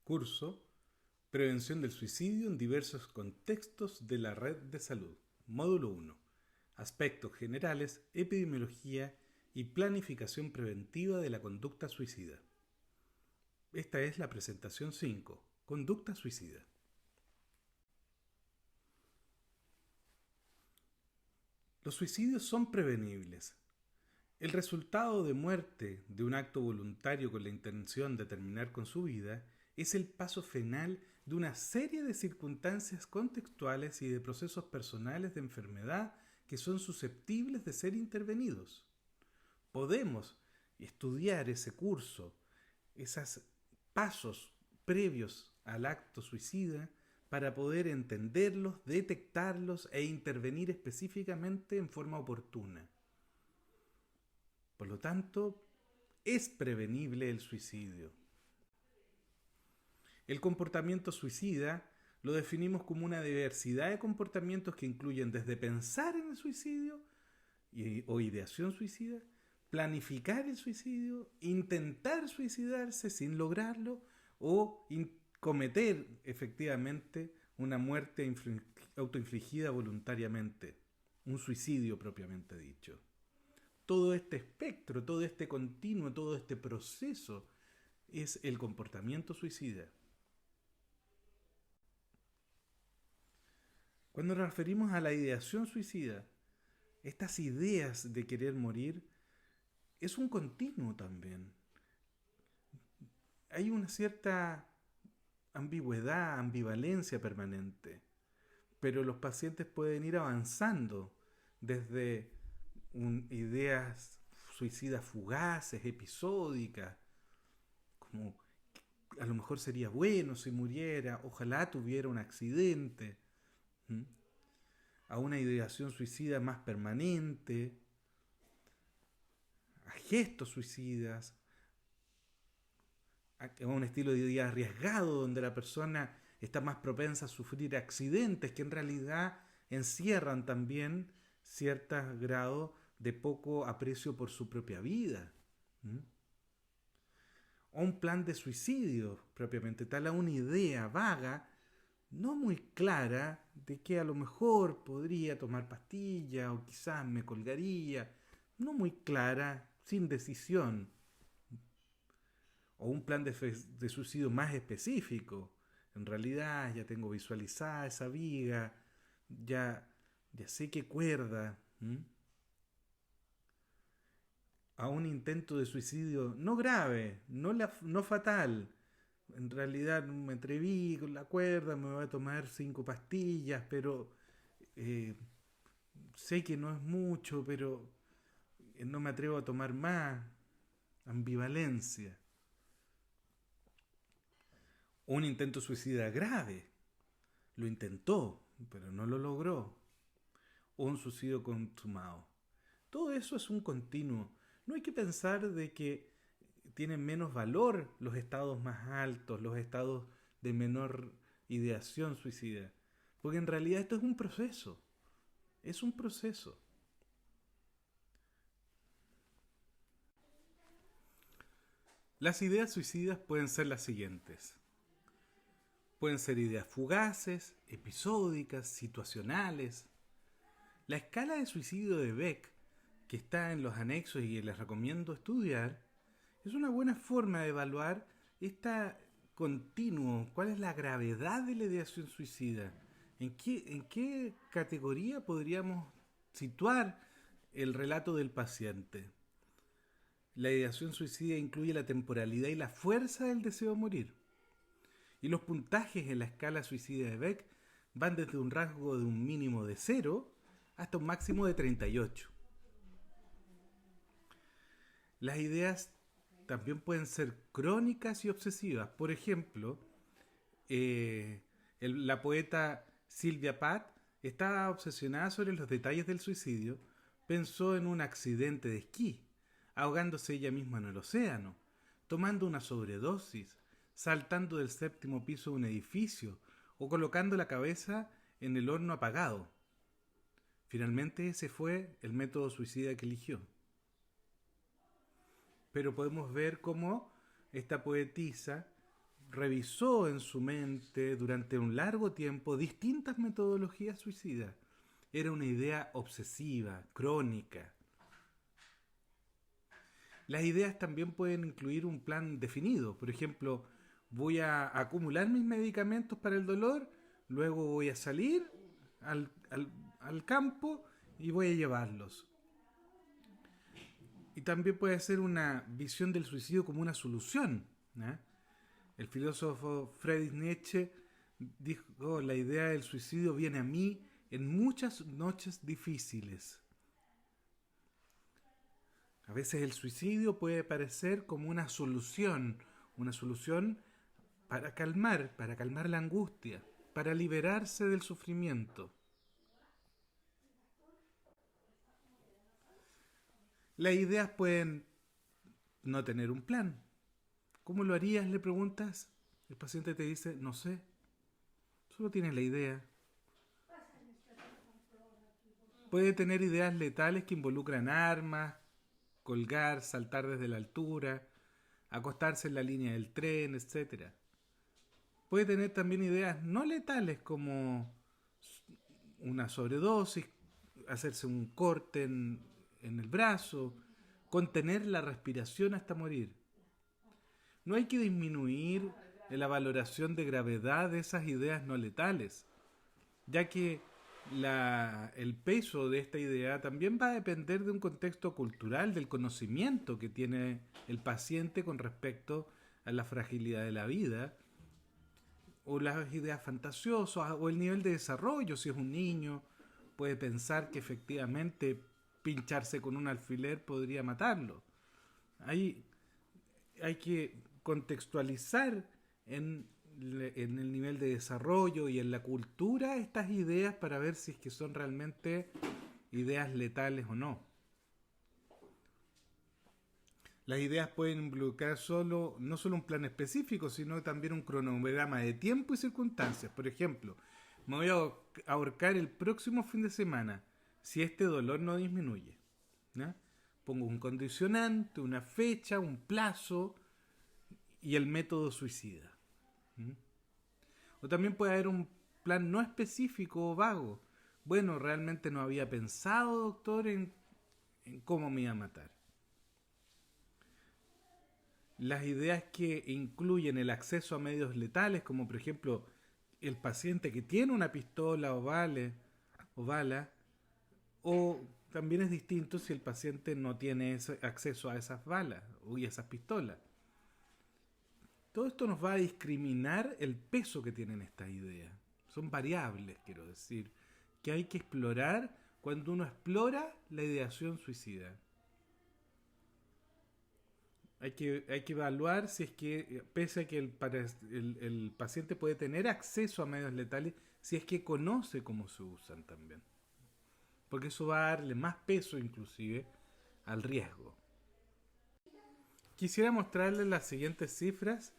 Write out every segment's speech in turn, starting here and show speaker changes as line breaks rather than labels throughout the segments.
Curso Prevención del suicidio en diversos contextos de la red de salud. Módulo 1. Aspectos generales, epidemiología y planificación preventiva de la conducta suicida. Esta es la presentación 5. Conducta suicida. Los suicidios son prevenibles. El resultado de muerte de un acto voluntario con la intención de terminar con su vida es el paso final de una serie de circunstancias contextuales y de procesos personales de enfermedad que son susceptibles de ser intervenidos. Podemos estudiar ese curso, esos pasos previos al acto suicida, para poder entenderlos, detectarlos e intervenir específicamente en forma oportuna. Por lo tanto, es prevenible el suicidio. El comportamiento suicida lo definimos como una diversidad de comportamientos que incluyen desde pensar en el suicidio o ideación suicida, planificar el suicidio, intentar suicidarse sin lograrlo o cometer efectivamente una muerte autoinfligida voluntariamente, un suicidio propiamente dicho. Todo este espectro, todo este continuo, todo este proceso es el comportamiento suicida. Cuando nos referimos a la ideación suicida, estas ideas de querer morir es un continuo también. Hay una cierta ambigüedad, ambivalencia permanente, pero los pacientes pueden ir avanzando desde ideas suicidas fugaces, episódicas, como a lo mejor sería bueno si muriera, ojalá tuviera un accidente, a una ideación suicida más permanente, a gestos suicidas, a un estilo de vida arriesgado donde la persona está más propensa a sufrir accidentes que en realidad encierran también cierto grado de poco aprecio por su propia vida. O un plan de suicidio propiamente tal, a una idea vaga, no muy clara, de que a lo mejor podría tomar pastillas o quizás me colgaría, no muy clara, sin decisión. O un plan de suicidio más específico. En realidad ya tengo visualizada esa viga, ya sé qué cuerda. A un intento de suicidio no grave, no fatal. En realidad me atreví con la cuerda, me voy a tomar 5 pastillas, pero sé que no es mucho, pero no me atrevo a tomar más. Ambivalencia. Un intento suicida grave. Lo intentó, pero no lo logró. O un suicidio consumado. Todo eso es un continuo. No hay que pensar de que tienen menos valor los estados más altos, los estados de menor ideación suicida. Porque en realidad esto es un proceso. Es un proceso. Las ideas suicidas pueden ser las siguientes. Pueden ser ideas fugaces, episódicas, situacionales. La escala de suicidio de Beck, que está en los anexos y que les recomiendo estudiar, es una buena forma de evaluar esta continuo, cuál es la gravedad de la ideación suicida, en qué categoría podríamos situar el relato del paciente. La ideación suicida incluye la temporalidad y la fuerza del deseo de morir. Y los puntajes en la escala suicida de Beck van desde un rasgo de un mínimo de 0 hasta un máximo de 38. Las ideas también pueden ser crónicas y obsesivas. Por ejemplo, la poeta Sylvia Plath estaba obsesionada sobre los detalles del suicidio. Pensó en un accidente de esquí, ahogándose ella misma en el océano, tomando una sobredosis, saltando del 7º piso de un edificio o colocando la cabeza en el horno apagado. Finalmente ese fue el método suicida que eligió. Pero podemos ver cómo esta poetisa revisó en su mente durante un largo tiempo distintas metodologías suicidas. Era una idea obsesiva, crónica. Las ideas también pueden incluir un plan definido. Por ejemplo, voy a acumular mis medicamentos para el dolor, luego voy a salir al campo y voy a llevarlos. Y también puede ser una visión del suicidio como una solución, ¿eh? El filósofo Friedrich Nietzsche dijo: la idea del suicidio viene a mí en muchas noches difíciles. A veces el suicidio puede parecer como una solución para calmar la angustia, para liberarse del sufrimiento. Las ideas pueden no tener un plan. ¿Cómo lo harías?, le preguntas. El paciente te dice: no sé, solo tienes la idea. Puede tener ideas letales que involucran armas, colgar, saltar desde la altura, acostarse en la línea del tren, etc. Puede tener también ideas no letales como una sobredosis, hacerse un corte en el brazo, contener la respiración hasta morir. No hay que disminuir la valoración de gravedad de esas ideas no letales, ya que el peso de esta idea también va a depender de un contexto cultural, del conocimiento que tiene el paciente con respecto a la fragilidad de la vida, o las ideas fantasiosas, o el nivel de desarrollo. Si es un niño, puede pensar que efectivamente pincharse con un alfiler podría matarlo. Hay que contextualizar en el nivel de desarrollo y en la cultura estas ideas para ver si es que son realmente ideas letales o no. Las ideas pueden involucrar no solo un plan específico, sino también un cronograma de tiempo y circunstancias. Por ejemplo, me voy a ahorcar el próximo fin de semana si este dolor no disminuye, ¿no? Pongo un condicionante, una fecha, un plazo y el método suicida. O también puede haber un plan no específico o vago. Bueno, realmente no había pensado, doctor, en cómo me iba a matar. Las ideas que incluyen el acceso a medios letales, como por ejemplo el paciente que tiene una pistola o bala, o también es distinto si el paciente no tiene acceso a esas balas y esas pistolas. Todo esto nos va a discriminar el peso que tienen estas ideas. Son variables, quiero decir, que hay que explorar cuando uno explora la ideación suicida. Hay que evaluar si es que, pese a que el paciente puede tener acceso a medios letales, si es que conoce cómo se usan también. Porque eso va a darle más peso inclusive al riesgo. Quisiera mostrarles las siguientes cifras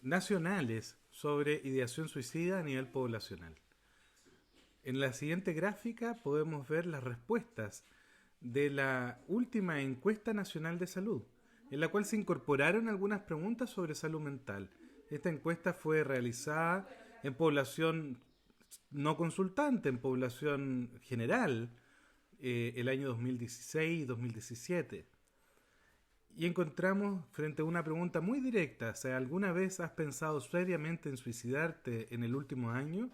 nacionales sobre ideación suicida a nivel poblacional. En la siguiente gráfica podemos ver las respuestas de la última encuesta nacional de salud, en la cual se incorporaron algunas preguntas sobre salud mental. Esta encuesta fue realizada en población no consultante, en población general, el año 2016 y 2017. Y encontramos frente a una pregunta muy directa: ¿si alguna vez has pensado seriamente en suicidarte en el último año?,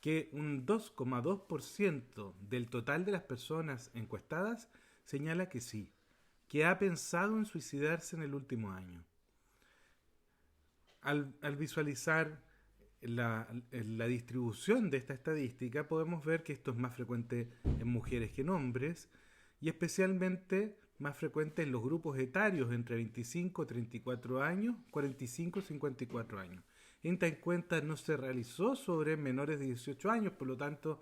que un 2,2% del total de las personas encuestadas señala que sí, que ha pensado en suicidarse en el último año. Al visualizar la distribución de esta estadística, podemos ver que esto es más frecuente en mujeres que en hombres, y especialmente más frecuente en los grupos etarios entre 25 y 34 años, 45 y 54 años. Esta encuesta no se realizó sobre menores de 18 años, por lo tanto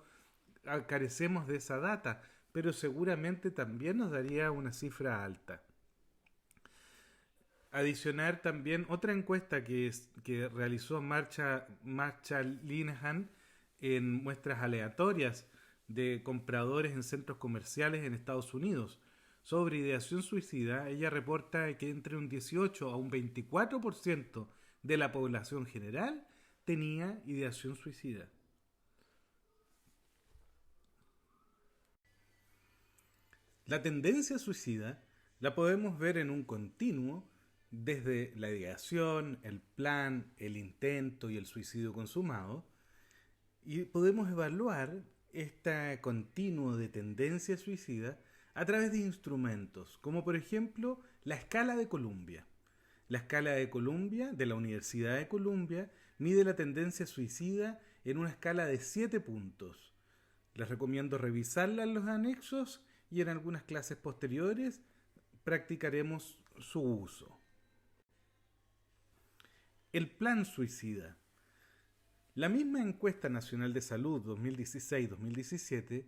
carecemos de esa data, pero seguramente también nos daría una cifra alta. Adicionar también otra encuesta que realizó Marshall Linehan en muestras aleatorias de compradores en centros comerciales en Estados Unidos. Sobre ideación suicida, ella reporta que entre un 18 a un 24% de la población general tenía ideación suicida. La tendencia suicida la podemos ver en un continuo desde la ideación, el plan, el intento y el suicidio consumado, y podemos evaluar este continuo de tendencia suicida a través de instrumentos, como por ejemplo la escala de Columbia. La escala de Columbia de la Universidad de Columbia mide la tendencia suicida en una escala de 7 puntos. Les recomiendo revisarla en los anexos y en algunas clases posteriores practicaremos su uso. El plan suicida. La misma encuesta nacional de salud 2016-2017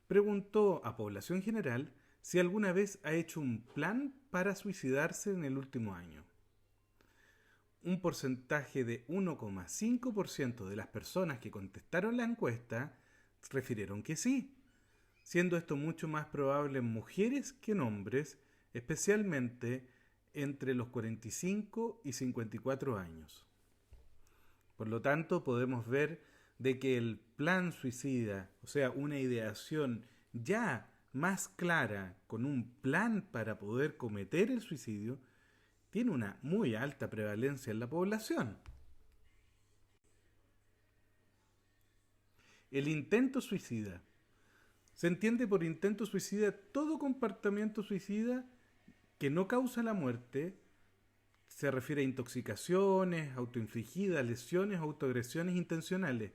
preguntó a población general si alguna vez ha hecho un plan para suicidarse en el último año. Un porcentaje de 1,5% de las personas que contestaron la encuesta refirieron que sí, siendo esto mucho más probable en mujeres que en hombres, especialmente entre los 45 y 54 años. Por lo tanto, podemos ver de que el plan suicida, o sea, una ideación ya más clara, con un plan para poder cometer el suicidio, tiene una muy alta prevalencia en la población. El intento suicida. Se entiende por intento suicida todo comportamiento suicida que no causa la muerte. Se refiere a intoxicaciones, autoinfligidas, lesiones o autoagresiones intencionales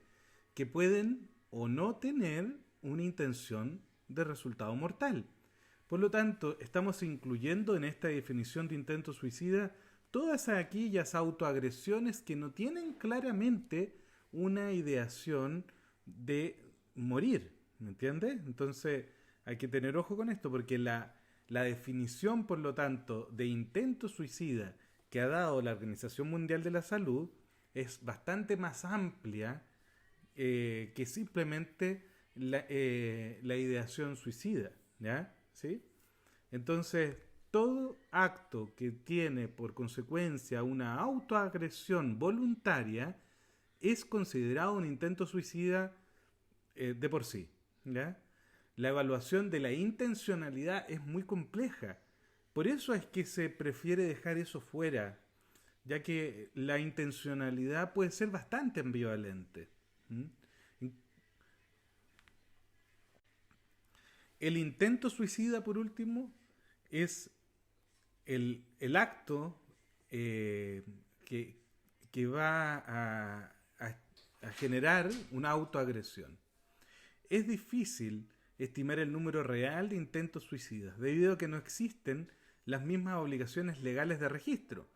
que pueden o no tener una intención de resultado mortal. Por lo tanto, estamos incluyendo en esta definición de intento suicida todas aquellas autoagresiones que no tienen claramente una ideación de morir, ¿me entiendes? Entonces hay que tener ojo con esto porque la definición, por lo tanto, de intento suicida que ha dado la Organización Mundial de la Salud es bastante más amplia que simplemente la ideación suicida, ¿ya? ¿Sí? Entonces, todo acto que tiene por consecuencia una autoagresión voluntaria es considerado un intento suicida de por sí, ¿ya? La evaluación de la intencionalidad es muy compleja. Por eso es que se prefiere dejar eso fuera, ya que la intencionalidad puede ser bastante ambivalente. ¿Mm? El intento suicida, por último, es el acto que, que va a generar una autoagresión. Es difícil estimar el número real de intentos suicidas, debido a que no existen las mismas obligaciones legales de registro.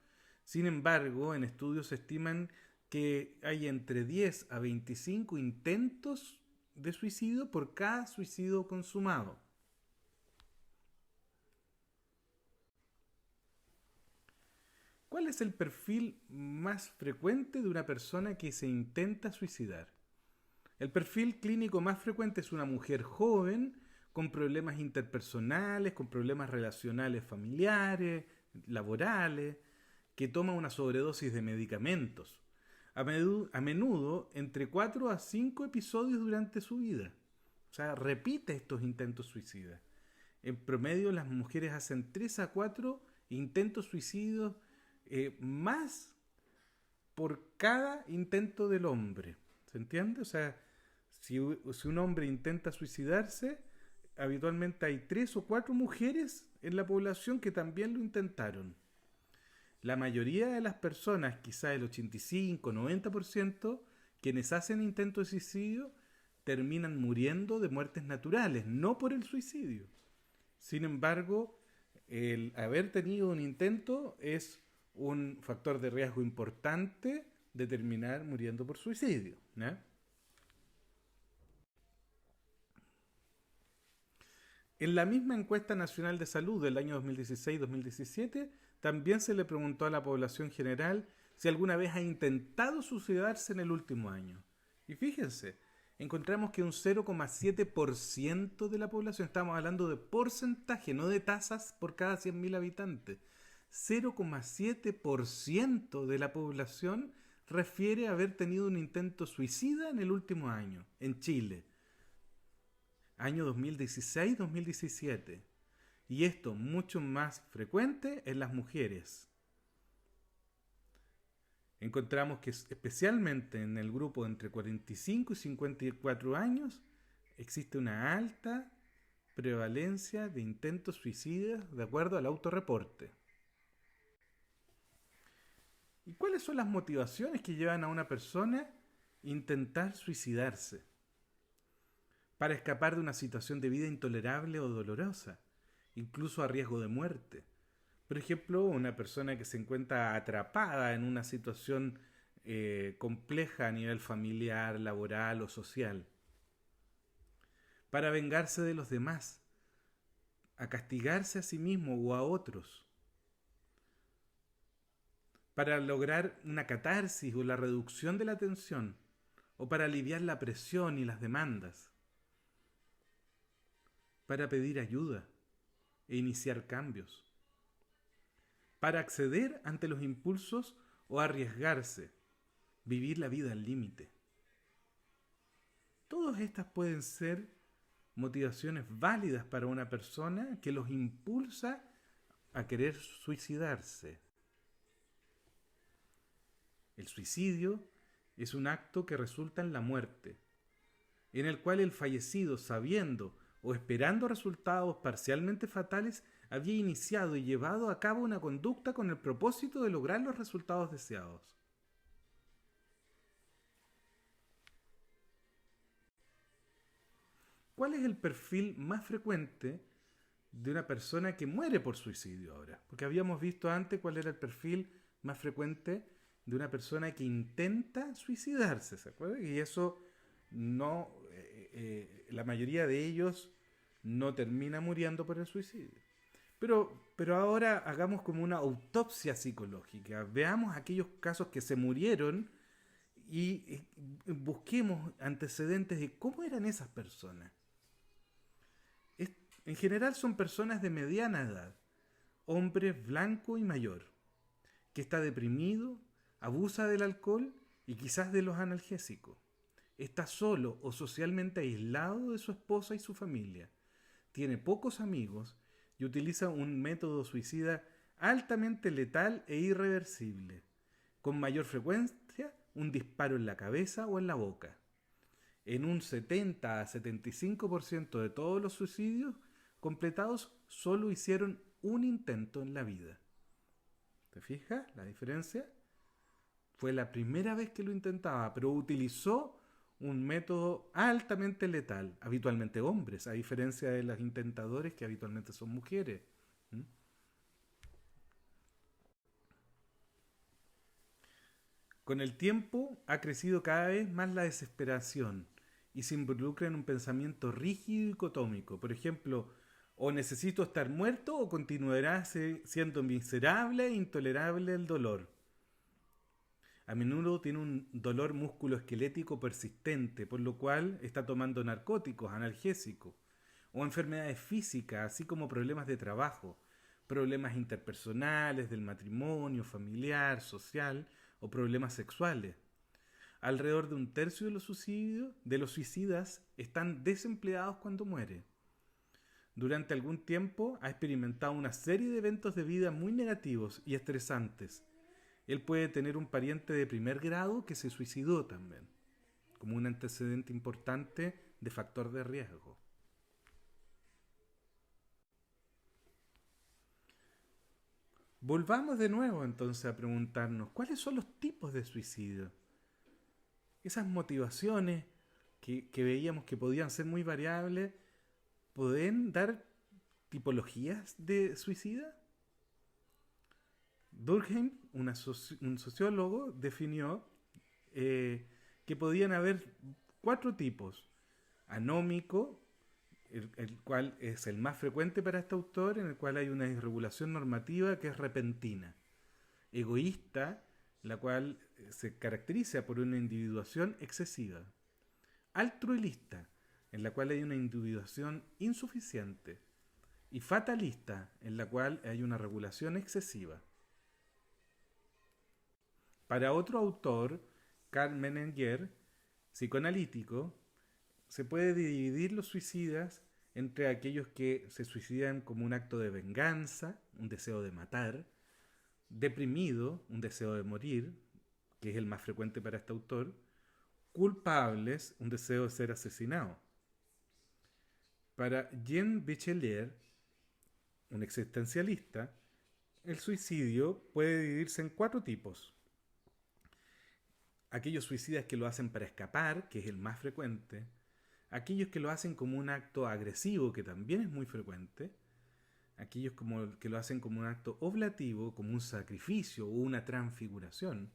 Sin embargo, en estudios se estiman que hay entre 10 a 25 intentos de suicidio por cada suicidio consumado. ¿Cuál es el perfil más frecuente de una persona que se intenta suicidar? El perfil clínico más frecuente es una mujer joven con problemas interpersonales, con problemas relacionales familiares, laborales, que toma una sobredosis de medicamentos. A menudo entre 4 a 5 episodios durante su vida. O sea, repite estos intentos suicidas. En promedio las mujeres hacen 3 a 4 intentos suicidas más por cada intento del hombre. ¿Se entiende? O sea, si un hombre intenta suicidarse, habitualmente hay 3 o 4 mujeres en la población que también lo intentaron. La mayoría de las personas, quizá el 85-90%, quienes hacen intentos de suicidio, terminan muriendo de muertes naturales, no por el suicidio. Sin embargo, el haber tenido un intento es un factor de riesgo importante de terminar muriendo por suicidio, ¿no? En la misma encuesta nacional de salud del año 2016-2017, también se le preguntó a la población general si alguna vez ha intentado suicidarse en el último año. Y fíjense, encontramos que un 0,7% de la población, estamos hablando de porcentaje, no de tasas por cada 100.000 habitantes, 0,7% de la población refiere haber tenido un intento suicida en el último año, en Chile, año 2016-2017. Y esto mucho más frecuente en las mujeres. Encontramos que especialmente en el grupo entre 45 y 54 años existe una alta prevalencia de intentos suicidas de acuerdo al autorreporte. ¿Y cuáles son las motivaciones que llevan a una persona a intentar suicidarse? Para escapar de una situación de vida intolerable o dolorosa, incluso a riesgo de muerte. Por ejemplo, una persona que se encuentra atrapada en una situación compleja a nivel familiar, laboral o social. Para vengarse de los demás, a castigarse a sí mismo o a otros. Para lograr una catarsis o la reducción de la tensión, o para aliviar la presión y las demandas. Para pedir ayuda e iniciar cambios. Para acceder ante los impulsos o arriesgarse, vivir la vida al límite. Todas estas pueden ser motivaciones válidas para una persona que los impulsa a querer suicidarse. El suicidio es un acto que resulta en la muerte, en el cual el fallecido, sabiendo o esperando resultados parcialmente fatales, había iniciado y llevado a cabo una conducta con el propósito de lograr los resultados deseados. ¿Cuál es el perfil más frecuente de una persona que muere por suicidio ahora? Porque habíamos visto antes cuál era el perfil más frecuente de una persona que intenta suicidarse, ¿se acuerdan? Y eso no, la mayoría de ellos no termina muriendo por el suicidio. Pero ahora hagamos como una autopsia psicológica. Veamos aquellos casos que se murieron y busquemos antecedentes de cómo eran esas personas. En general son personas de mediana edad, hombres blanco y mayor, que está deprimido, abusa del alcohol y quizás de los analgésicos. Está solo o socialmente aislado de su esposa y su familia. Tiene pocos amigos y utiliza un método suicida altamente letal e irreversible. Con mayor frecuencia, un disparo en la cabeza o en la boca. En un 70 a 75% de todos los suicidios completados solo hicieron un intento en la vida. ¿Te fijas la diferencia? Fue la primera vez que lo intentaba, pero utilizó un método altamente letal, habitualmente hombres, a diferencia de los intentadores que habitualmente son mujeres. ¿Mm? Con el tiempo ha crecido cada vez más la desesperación y se involucra en un pensamiento rígido y dicotómico. Por ejemplo, o necesito estar muerto o continuará siendo miserable e intolerable el dolor. A menudo tiene un dolor musculoesquelético persistente, por lo cual está tomando narcóticos, analgésicos, o enfermedades físicas, así como problemas de trabajo, problemas interpersonales, del matrimonio, familiar, social, o problemas sexuales. Alrededor de un tercio de los suicidas están desempleados cuando mueren. Durante algún tiempo ha experimentado una serie de eventos de vida muy negativos y estresantes. Él puede tener un pariente de primer grado que se suicidó también, como un antecedente importante de factor de riesgo. Volvamos de nuevo entonces a preguntarnos, ¿cuáles son los tipos de suicidio? Esas motivaciones que veíamos que podían ser muy variables, ¿pueden dar tipologías de suicida? Durkheim, un sociólogo, definió que podían haber 4 tipos. Anómico, el cual es el más frecuente para este autor, en el cual hay una disregulación normativa que es repentina. Egoísta, la cual se caracteriza por una individuación excesiva. Altruista, en la cual hay una individuación insuficiente. y fatalista, en la cual hay una regulación excesiva. Para otro autor, Karl Menninger, psicoanalítico, se puede dividir los suicidas entre aquellos que se suicidan como un acto de venganza, un deseo de matar, deprimido, un deseo de morir, que es el más frecuente para este autor, culpables, un deseo de ser asesinado. Para Jean Bachelet, un existencialista, el suicidio puede dividirse en 4 tipos. Aquellos suicidas que lo hacen para escapar, que es el más frecuente. Aquellos que lo hacen como un acto agresivo, que también es muy frecuente. Aquellos que lo hacen como un acto oblativo, como un sacrificio o una transfiguración.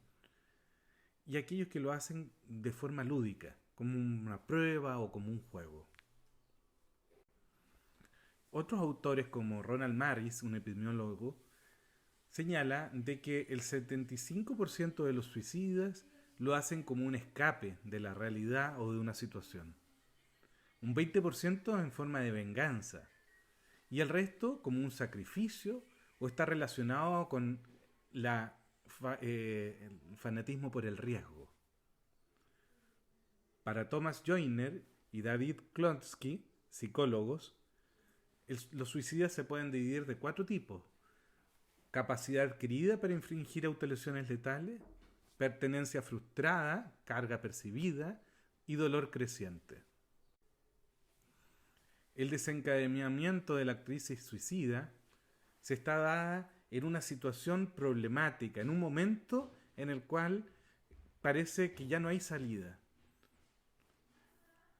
Y aquellos que lo hacen de forma lúdica, como una prueba o como un juego. Otros autores como Ronald Marris, un epidemiólogo, señala de que el 75% de los suicidas lo hacen como un escape de la realidad o de una situación. Un 20% en forma de venganza. Y el resto como un sacrificio o está relacionado con el fanatismo por el riesgo. Para Thomas Joyner y David Klonsky, psicólogos, los suicidas se pueden dividir de 4 tipos. Capacidad adquirida para infligir autolesiones letales, pertenencia frustrada, carga percibida y dolor creciente. El desencadenamiento de la crisis suicida se está dada en una situación problemática, en un momento en el cual parece que ya no hay salida.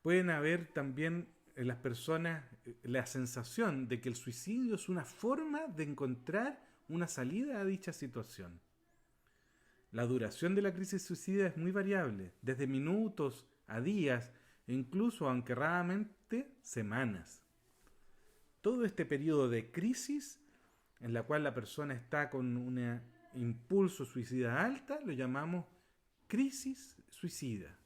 Pueden haber también en las personas la sensación de que el suicidio es una forma de encontrar una salida a dicha situación. La duración de la crisis suicida es muy variable, desde minutos a días e incluso, aunque raramente, semanas. Todo este periodo de crisis, en la cual la persona está con un impulso suicida alta, lo llamamos crisis suicida.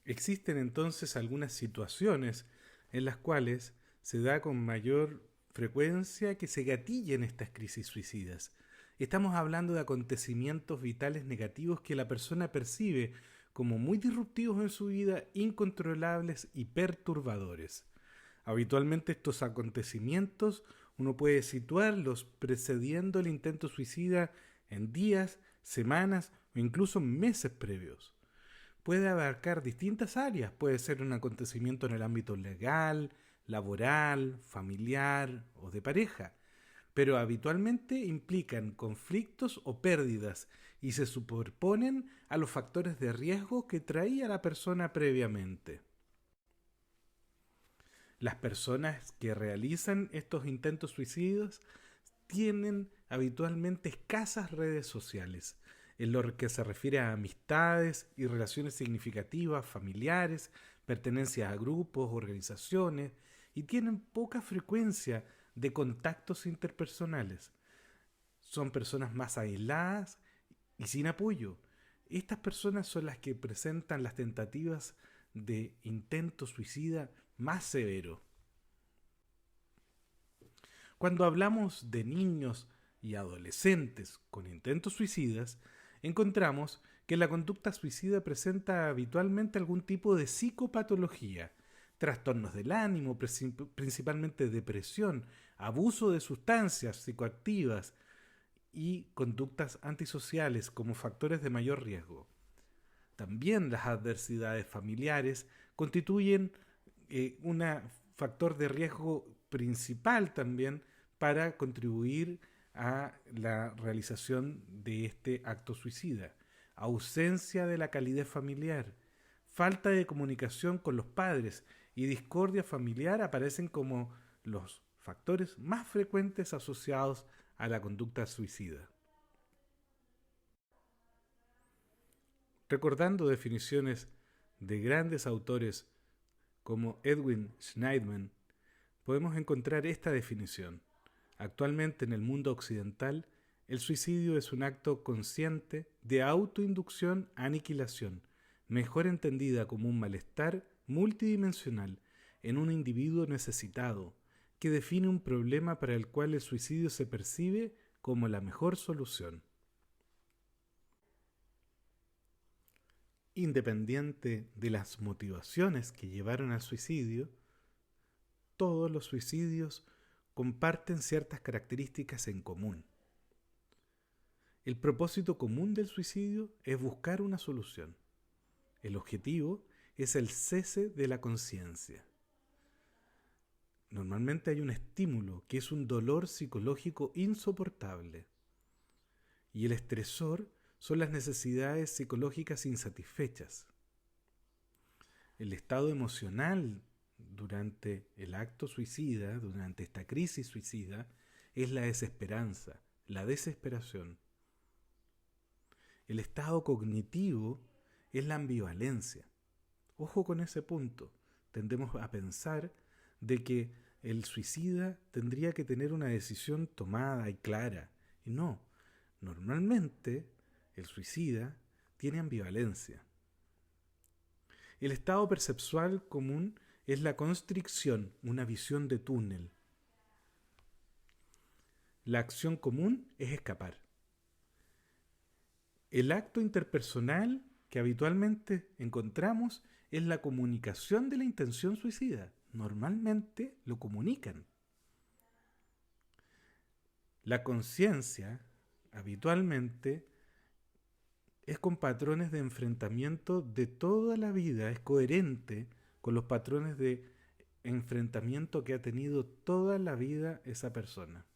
Existen entonces algunas situaciones en las cuales se da con mayor frecuencia que se gatillen estas crisis suicidas. Estamos hablando de acontecimientos vitales negativos que la persona percibe como muy disruptivos en su vida, incontrolables y perturbadores. Habitualmente estos acontecimientos uno puede situarlos precediendo el intento suicida en días, semanas o incluso meses previos. Puede abarcar distintas áreas, puede ser un acontecimiento en el ámbito legal, laboral, familiar o de pareja, pero habitualmente implican conflictos o pérdidas y se superponen a los factores de riesgo que traía la persona previamente. Las personas que realizan estos intentos suicidas tienen habitualmente escasas redes sociales, en lo que se refiere a amistades y relaciones significativas, familiares, pertenencia a grupos, organizaciones, y tienen poca frecuencia de contactos interpersonales. Son personas más aisladas y sin apoyo. Estas personas son las que presentan las tentativas de intento suicida más severo. Cuando hablamos de niños y adolescentes con intentos suicidas, encontramos que la conducta suicida presenta habitualmente algún tipo de psicopatología, trastornos del ánimo, principalmente depresión, abuso de sustancias psicoactivas y conductas antisociales como factores de mayor riesgo. También las adversidades familiares constituyen un factor de riesgo principal también para contribuir a la realización de este acto suicida. Ausencia de la calidez familiar, falta de comunicación con los padres y discordia familiar aparecen como los factores más frecuentes asociados a la conducta suicida. Recordando definiciones de grandes autores como Edwin Schneidman, podemos encontrar esta definición. Actualmente en el mundo occidental, el suicidio es un acto consciente de autoinducción-aniquilación, mejor entendida como un malestar multidimensional en un individuo necesitado, que define un problema para el cual el suicidio se percibe como la mejor solución. Independiente de las motivaciones que llevaron al suicidio, todos los suicidios comparten ciertas características en común. El propósito común del suicidio es buscar una solución. El objetivo es el cese de la conciencia. Normalmente hay un estímulo que es un dolor psicológico insoportable. Y el estresor son las necesidades psicológicas insatisfechas. El estado emocional durante el acto suicida, durante esta crisis suicida, es la desesperanza, la desesperación. El estado cognitivo es la ambivalencia. Ojo con ese punto. Tendemos a pensar de que el suicida tendría que tener una decisión tomada y clara. Y no, normalmente el suicida tiene ambivalencia. El estado perceptual común es la constricción, una visión de túnel. La acción común es escapar. El acto interpersonal que habitualmente encontramos es la comunicación de la intención suicida. Normalmente lo comunican. La conciencia habitualmente es con patrones de enfrentamiento de toda la vida, es coherente con los patrones de enfrentamiento que ha tenido toda la vida esa persona.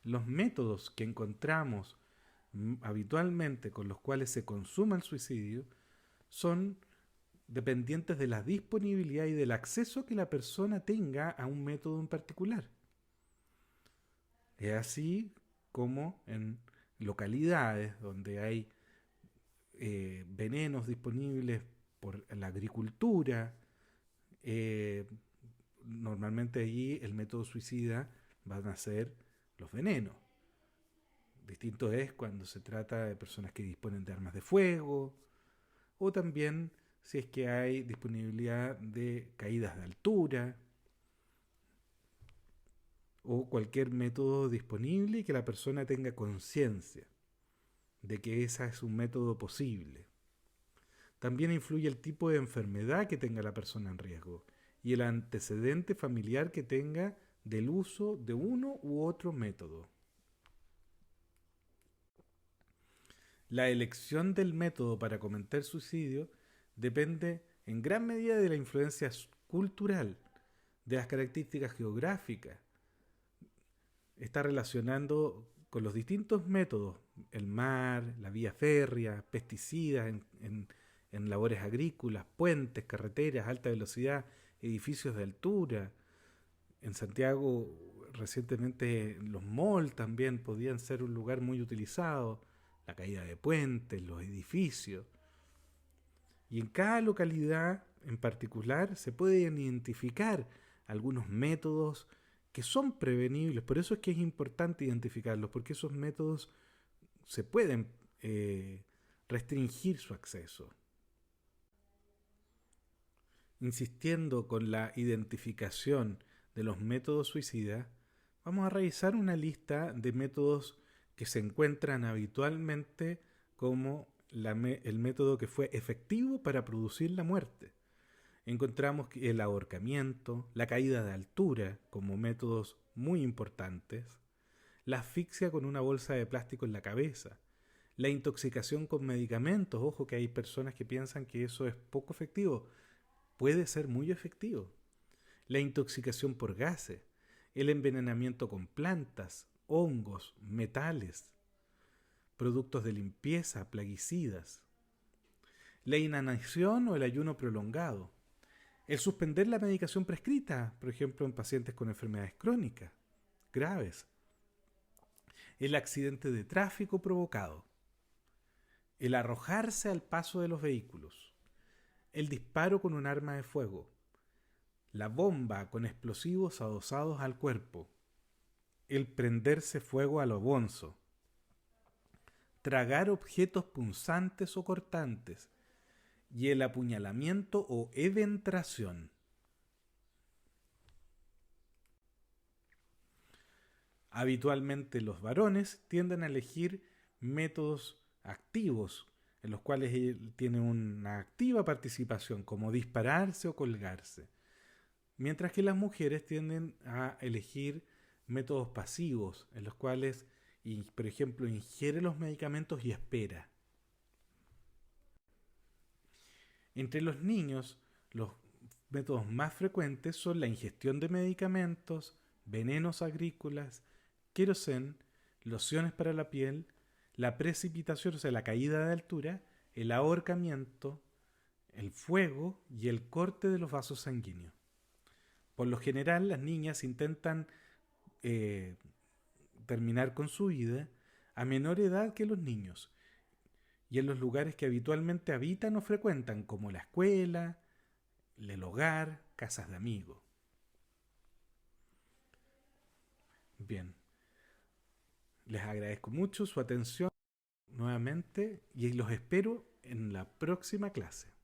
Los métodos que encontramos habitualmente con los cuales se consuma el suicidio son dependientes de la disponibilidad y del acceso que la persona tenga a un método en particular. Es así como en localidades donde hay venenos disponibles por la agricultura, normalmente allí el método suicida van a ser los venenos. Distinto es cuando se trata de personas que disponen de armas de fuego, o también si es que hay disponibilidad de caídas de altura, o cualquier método disponible y que la persona tenga conciencia de que ese es un método posible. También influye el tipo de enfermedad que tenga la persona en riesgo y el antecedente familiar que tenga del uso de uno u otro método. La elección del método para cometer suicidio depende en gran medida de la influencia cultural, de las características geográficas. Está relacionando con los distintos métodos, el mar, la vía férrea, pesticidas en labores agrícolas, puentes, carreteras, alta velocidad, edificios de altura. En Santiago recientemente los malls también podían ser un lugar muy utilizado, la caída de puentes, los edificios. Y en cada localidad en particular se pueden identificar algunos métodos que son prevenibles. Por eso es que es importante identificarlos, porque esos métodos se pueden restringir su acceso. Insistiendo con la identificación de los métodos suicidas, vamos a revisar una lista de métodos que se encuentran habitualmente como el método que fue efectivo para producir la muerte. Encontramos el ahorcamiento, la caída de altura como métodos muy importantes, la asfixia con una bolsa de plástico en la cabeza, la intoxicación con medicamentos. Ojo que hay personas que piensan que eso es poco efectivo. Puede ser muy efectivo. La intoxicación por gases, el envenenamiento con plantas, hongos, metales, productos de limpieza, plaguicidas, la inanición o el ayuno prolongado, el suspender la medicación prescrita, por ejemplo en pacientes con enfermedades crónicas graves, el accidente de tráfico provocado, el arrojarse al paso de los vehículos, el disparo con un arma de fuego, la bomba con explosivos adosados al cuerpo, el prenderse fuego a lo bonzo, tragar objetos punzantes o cortantes, y el apuñalamiento o edentración. Habitualmente los varones tienden a elegir métodos activos, en los cuales tienen una activa participación, como dispararse o colgarse, mientras que las mujeres tienden a elegir métodos pasivos, en los cuales, por ejemplo, ingiere los medicamentos y espera. Entre los niños, los métodos más frecuentes son la ingestión de medicamentos, venenos agrícolas, querosén, lociones para la piel, la precipitación, o sea, la caída de altura, el ahorcamiento, el fuego y el corte de los vasos sanguíneos. Por lo general, las niñas intentan terminar con su vida a menor edad que los niños y en los lugares que habitualmente habitan o frecuentan, como la escuela, el hogar, casas de amigos. Bien, les agradezco mucho su atención nuevamente y los espero en la próxima clase.